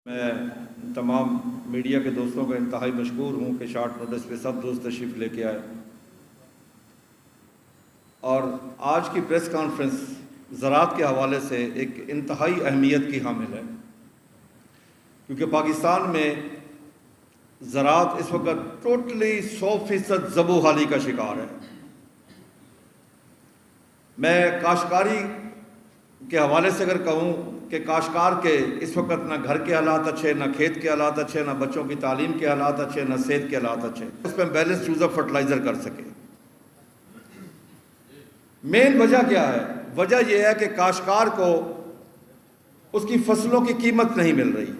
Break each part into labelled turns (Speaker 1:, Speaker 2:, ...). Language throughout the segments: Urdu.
Speaker 1: میں تمام میڈیا کے دوستوں کا انتہائی مشکور ہوں کہ شارٹ نوٹس پہ سب دوست تشریف لے کے آئے، اور آج کی پریس کانفرنس زراعت کے حوالے سے ایک انتہائی اہمیت کی حامل ہے، کیونکہ پاکستان میں زراعت اس وقت ٹوٹلی 100% زبو حالی کا شکار ہے۔ میں کاشتکاری کے حوالے سے اگر کہوں کہ کاشتکار کے اس وقت نہ گھر کے حالات اچھے، نہ کھیت کے حالات اچھے، نہ بچوں کی تعلیم کے حالات اچھے، نہ صحت کے حالات اچھے، اس پہ بیلنس یوز آف فرٹیلائزر کر سکے۔ مین وجہ کیا ہے؟ وجہ یہ ہے کہ کاشتکار کو اس کی فصلوں کی قیمت نہیں مل رہی،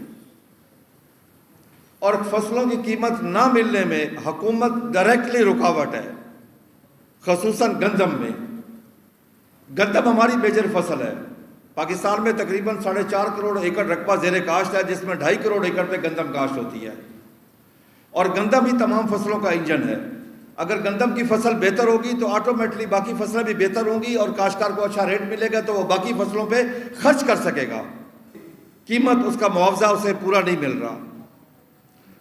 Speaker 1: اور فصلوں کی قیمت نہ ملنے میں حکومت ڈائریکٹلی رکاوٹ ہے، خصوصاً گندم میں۔ گندم ہماری میجر فصل ہے۔ پاکستان میں تقریباً 4.5 کروڑ ایکڑ رقبہ زیر کاشت ہے، جس میں 2.5 کروڑ ایکڑ پہ گندم کاشت ہوتی ہے، اور گندم ہی تمام فصلوں کا انجن ہے۔ اگر گندم کی فصل بہتر ہوگی تو آٹومیٹلی باقی فصلیں بھی بہتر ہوں گی، اور کاشتکار کو اچھا ریٹ ملے گا تو وہ باقی فصلوں پہ خرچ کر سکے گا۔ قیمت اس کا معاوضہ اسے پورا نہیں مل رہا۔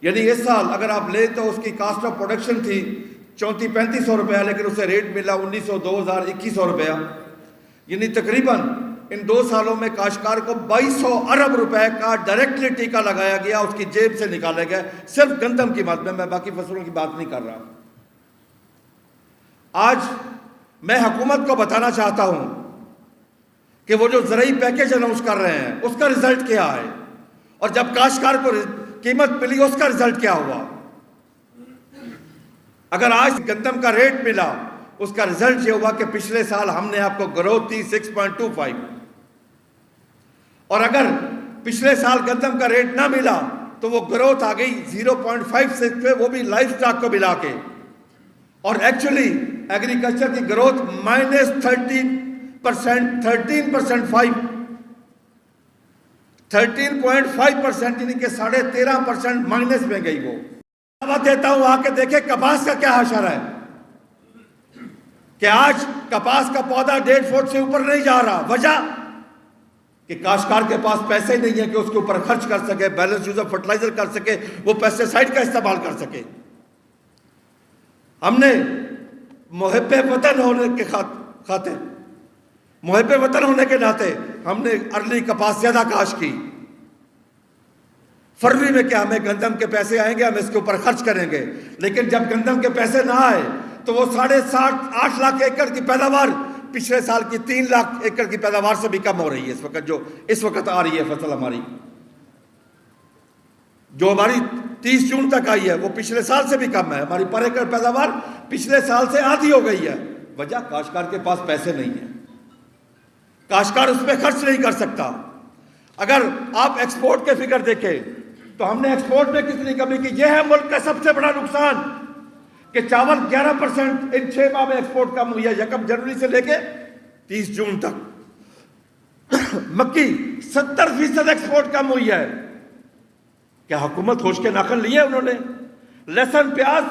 Speaker 1: یعنی اس سال اگر آپ لیں تو اس کی کاسٹ آف پروڈکشن تھی 3400-3500 روپیہ، لیکن اسے ریٹ ملا 1900، 2000، 2100 روپیہ۔ یعنی تقریباً ان 2 سالوں میں کاشتکار کو 2200 ارب روپے کا ڈائریکٹلی ٹیکہ لگایا گیا، اس کی جیب سے نکالے گئے، صرف گندم کی بات میں باقی فصلوں کی بات نہیں کر رہا۔ آج میں حکومت کو بتانا چاہتا ہوں کہ وہ جو زرعی پیکیج اناؤنس کر رہے ہیں اس کا رزلٹ کیا ہے، اور جب کاشتکار کو قیمت ملی اس کا رزلٹ کیا ہوا۔ اگر آج گندم کا ریٹ ملا، اس کا رزلٹ یہ ہوا کہ پچھلے سال ہم نے آپ کو گروتھ دی 6.25، اور اگر پچھلے سال گندم کا ریٹ نہ ملا تو وہ گروتھ آ گئی 0.56 پہ، وہ بھی لائف سٹاک کو ملا کے، اور ایکچولی ایگریکلچر کی گروتھ -13%، 13.5%، یعنی کہ 13.5% مائنس میں گئی۔ وہ بات دیتا ہوں، آ کے دیکھیں کپاس کا کیا حشر ہے، کہ آج کپاس کا پودا 1.5 فٹ سے اوپر نہیں جا رہا۔ وجہ کہ کاشتکار کے پاس پیسے نہیں ہیں کہ اس کے اوپر خرچ کر سکے، بیلنس یوز آف فرٹیلائزر کر سکے، وہ پیسٹی سائیڈ کا استعمال کر سکے۔ ہم نے محب وطن ہونے کے خاطر، محب وطن ہونے کے ناطے ہم نے ارلی کپاس زیادہ کاشت کی۔ فروری میں کیا ہمیں گندم کے پیسے آئیں گے، ہم اس کے اوپر خرچ کریں گے، لیکن جب گندم کے پیسے نہ آئے تو وہ 8.5 لاکھ ایکڑ کی پیداوار پچھلے سال کی 3 لاکھ ایکڑ کی پیداوار سے بھی کم ہو رہی ہے۔ اس وقت آ رہی ہے فصل ہماری، جو ہماری 30 جون تک آئی ہے، وہ پچھلے سال سے بھی کم ہے۔ ہماری پر ایکڑ پیداوار پچھلے سال سے آدھی ہو گئی ہے۔ وجہ کاشتکار کے پاس پیسے نہیں ہیں، کاشتکار اس پہ خرچ نہیں کر سکتا۔ اگر آپ ایکسپورٹ کے فگر دیکھیں تو ہم نے ایکسپورٹ میں کتنی کمی کی۔ یہ ہے ملک کا سب سے بڑا نقصان کہ چاول 11% ان 6 ماہ میں ایکسپورٹ کم ہوئی ہے، 1 جنوری سے لے کے 30 جون تک۔ مکی 70% ایکسپورٹ کم ہوئی ہے۔ کیا حکومت ہوش کے ناخن لیے انہوں نے؟ لہسن، پیاز